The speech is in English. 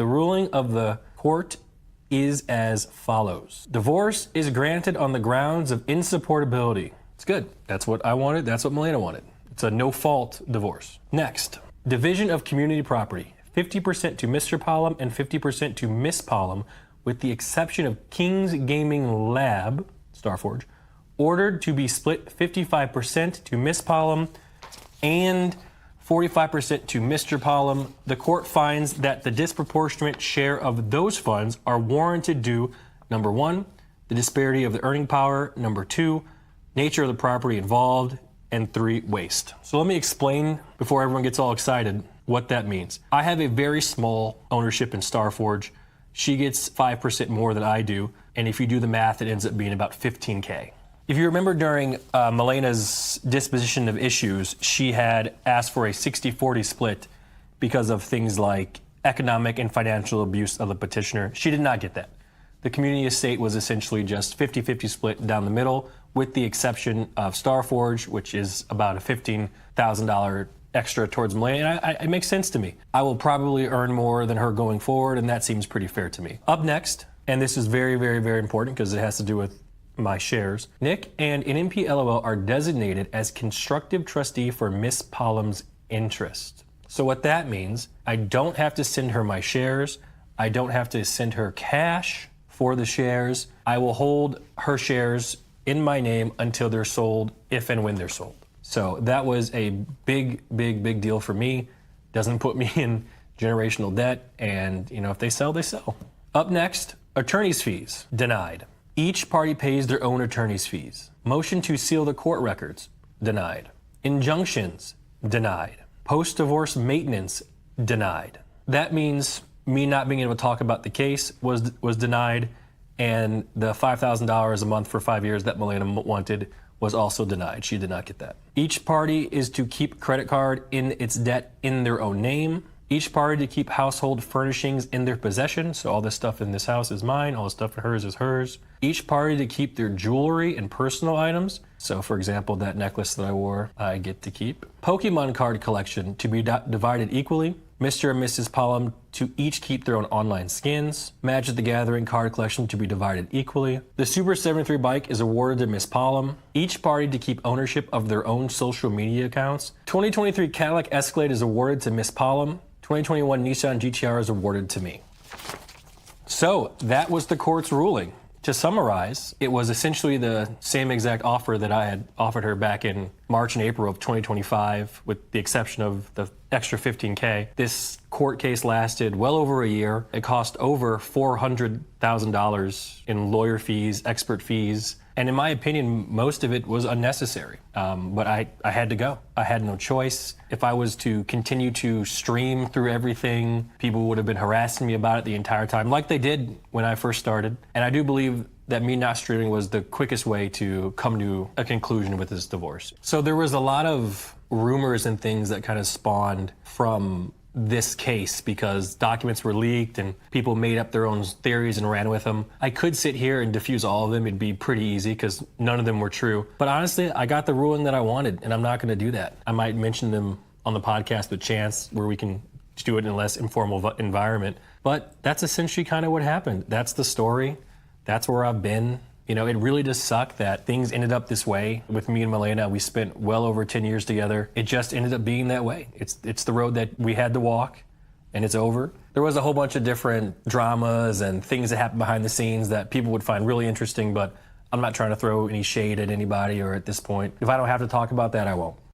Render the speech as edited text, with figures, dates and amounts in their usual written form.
The ruling of the court is as follows. Divorce is granted on the grounds of insupportability. It's good. That's what I wanted. That's what Malena wanted. It's a no-fault divorce. Next, division of community property. 50% to Mr. Pollum and 50% to Miss Pollum, with the exception of King's Gaming Lab, Starforge, ordered to be split 55% to Miss Pollum and 45% to Mr. Pollum. The court finds that the disproportionate share of those funds are warranted due, number one, the disparity of the earning power, number two, nature of the property involved, and three, waste. So let me explain, before everyone gets all excited, what that means. I have a very small ownership in Starforge. She gets 5% more than I do, and if you do the math, it ends up being about 15K. If you remember during Malena's disposition of issues, she had asked for a 60-40 split because of things like economic and financial abuse of the petitioner. She did not get that. The community estate was essentially just 50-50 split down the middle, with the exception of Starforge, which is about a $15,000 extra towards Malena. And it makes sense to me. I will probably earn more than her going forward, and that seems pretty fair to me. Up next, and this is very, very, very important because it has to do with my shares, Nick and NMP LOL are designated as constructive trustee for Miss Pollum's interest. So what that means, I don't have to send her my shares. I don't have to send her cash for the shares. I will hold her shares in my name until they're sold, if and when they're sold. So that was a big, big, big deal for me. Doesn't put me in generational debt, and if they sell, they sell. Up next, attorney's fees, denied. Each party pays their own attorney's fees. Motion to seal the court records, denied. Injunctions, denied. Post-divorce maintenance, denied. That means me not being able to talk about the case was denied, and the $5,000 a month for 5 years that Malena wanted was also denied. She did not get that. Each party is to keep credit card in its debt in their own name. Each party to keep household furnishings in their possession. So all this stuff in this house is mine. All the stuff in hers is hers. Each party to keep their jewelry and personal items. So for example, that necklace that I wore, I get to keep. Pokemon card collection to be divided equally. Mr. and Mrs. Pollum to each keep their own online skins. Magic the Gathering card collection to be divided equally. The Super 73 bike is awarded to Miss Pollum. Each party to keep ownership of their own social media accounts. 2023 Cadillac Escalade is awarded to Miss Pollum. 2021 Nissan GTR is awarded to me. So that was the court's ruling. To summarize, it was essentially the same exact offer that I had offered her back in March and April of 2025, with the exception of the extra 15K. This court case lasted well over a year. It cost over $400,000 in lawyer fees, expert fees, and in my opinion, most of it was unnecessary. But I had to go. I had no choice. If I was to continue to stream through everything, people would have been harassing me about it the entire time, like they did when I first started. And I do believe that me not streaming was the quickest way to come to a conclusion with this divorce. So there was a lot of rumors and things that kind of spawned from this case because documents were leaked and people made up their own theories and ran with them. I could sit here and diffuse all of them. It'd be pretty easy because none of them were true. But honestly, I got the ruling that I wanted, and I'm not going to do that. I might mention them on the podcast with Chance, where we can do it in a less informal environment. But that's essentially kind of what happened. That's the story. That's where I've been. It really does suck that things ended up this way with me and Malena. We spent well over 10 years together. It just ended up being that way. It's the road that we had to walk, and it's over. There was a whole bunch of different dramas and things that happened behind the scenes that people would find really interesting, but I'm not trying to throw any shade at anybody or at this point. If I don't have to talk about that, I won't.